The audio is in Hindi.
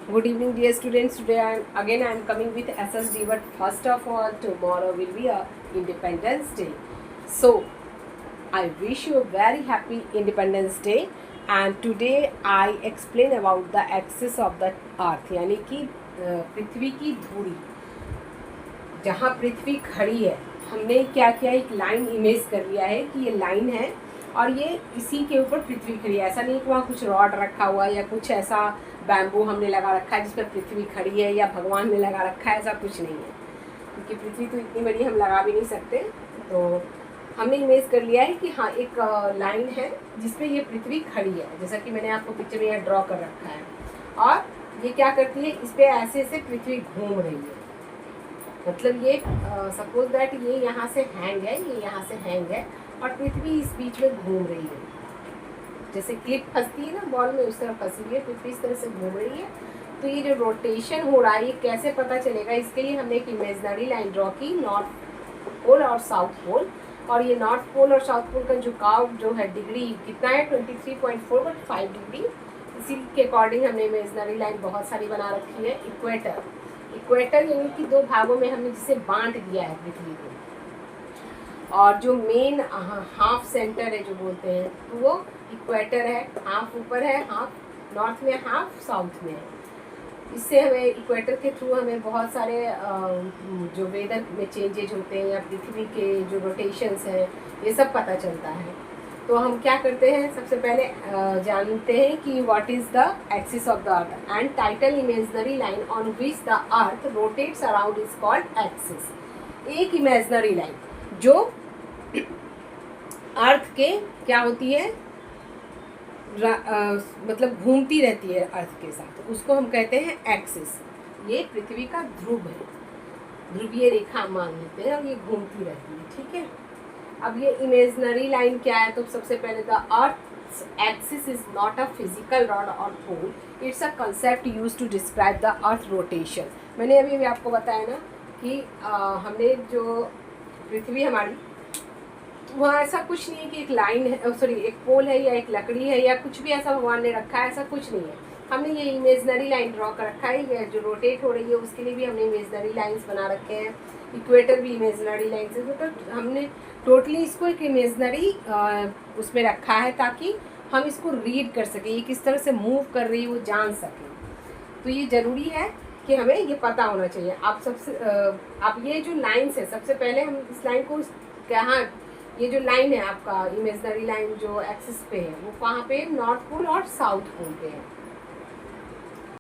Good evening, dear students. Today I am coming with SSD. But first of all, tomorrow will be a Independence Day. So I wish you a very happy Independence Day. And today I explain about the axis of the Earth, यानी कि पृथ्वी की धुरी, जहाँ पृथ्वी खड़ी है। हमने क्या किया, एक लाइन इमेज कर लिया है कि ये लाइन है और ये इसी के ऊपर पृथ्वी खड़ी है। ऐसा नहीं कि वहाँ कुछ रॉड रखा हुआ है या कुछ ऐसा बैम्बू हमने लगा रखा है जिस पर पृथ्वी खड़ी है या भगवान ने लगा रखा है, ऐसा कुछ नहीं है, क्योंकि पृथ्वी तो इतनी बड़ी हम लगा भी नहीं सकते। तो हमने इमेज कर लिया है कि हाँ, एक लाइन है जिसपे ये पृथ्वी खड़ी है, जैसा कि मैंने आपको पिक्चर में यहाँ ड्रॉ कर रखा है। और ये क्या करती है, इस पर ऐसे ऐसे पृथ्वी घूम रही है। मतलब ये सपोज दैट ये यहाँ से हैंग है, ये यहाँ से हैंग है और पृथ्वी इस बीच में घूम रही है। जैसे क्लिप फंसती है ना बॉल में, उस तरह फंसी हुई है, पृथ्वी इस तरह से घूम रही है। तो ये जो रोटेशन हो रहा है ये कैसे पता चलेगा, इसके लिए हमने एक इमेजिनरी लाइन ड्रॉ की, नॉर्थ पोल और साउथ पोल। और ये नॉर्थ पोल और साउथ पोल का झुकाव जो है डिग्री कितना है, 23.45 डिग्री। इसी के अकॉर्डिंग हमने इमेजिनरी लाइन बहुत सारी बना रखी है। इक्वेटर, इक्वेटर यानी कि दो भागों में हमने जिसे बांट दिया है पृथ्वी को। और जो मेन हाफ सेंटर है जो बोलते हैं, तो वो इक्वेटर है, हाफ ऊपर है, हाफ नॉर्थ में, हाफ साउथ में है। इससे हमें इक्वेटर के थ्रू हमें बहुत सारे जो वेदर में चेंजेज होते हैं या पृथ्वी के जो रोटेशंस हैं ये सब पता चलता है। तो हम क्या करते हैं, सबसे पहले जानते हैं कि what is the axis of the earth and title imaginary line on which the earth rotates around is called axis. एक इमेजिनरी लाइन जो अर्थ के क्या होती है, मतलब घूमती रहती है अर्थ के साथ, उसको हम कहते हैं एक्सिस। ये पृथ्वी का ध्रुव है, ध्रुवीय रेखा मान लेते हैं, और ये घूमती रहती है, ठीक है। अब ये इमेजिनरी लाइन क्या है, तो सबसे पहले the earth axis is not a physical rod और pole, it's a concept use to describe the earth rotation. मैंने अभी भी आपको बताया ना कि हमने जो पृथ्वी हमारी, वहाँ ऐसा कुछ नहीं है कि एक लाइन है, सॉरी एक पोल है या एक लकड़ी है या कुछ भी ऐसा भगवान ने रखा है, ऐसा कुछ नहीं है। हमने ये इमेजिनरी लाइन ड्रॉ कर रखा है, ये जो रोटेट हो रही है उसके लिए भी हमने इमेजिनरी लाइंस बना रखे हैं। इक्वेटर भी इमेजिनरी लाइन्स है, तो हमने टोटली इसको एक इमेजिनरी उसमें रखा है ताकि हम इसको रीड कर सकें, ये किस तरह से मूव कर रही है वो जान सकें। तो ये ज़रूरी है कि हमें ये पता होना चाहिए। आप ये जो लाइन्स है, सबसे पहले हम इस लाइन को कहाँ, ये जो लाइन है आपका इमेजिनरी लाइन जो एक्सिस पे है वो कहाँ पे, नॉर्थ पोल और साउथ पोल पे है।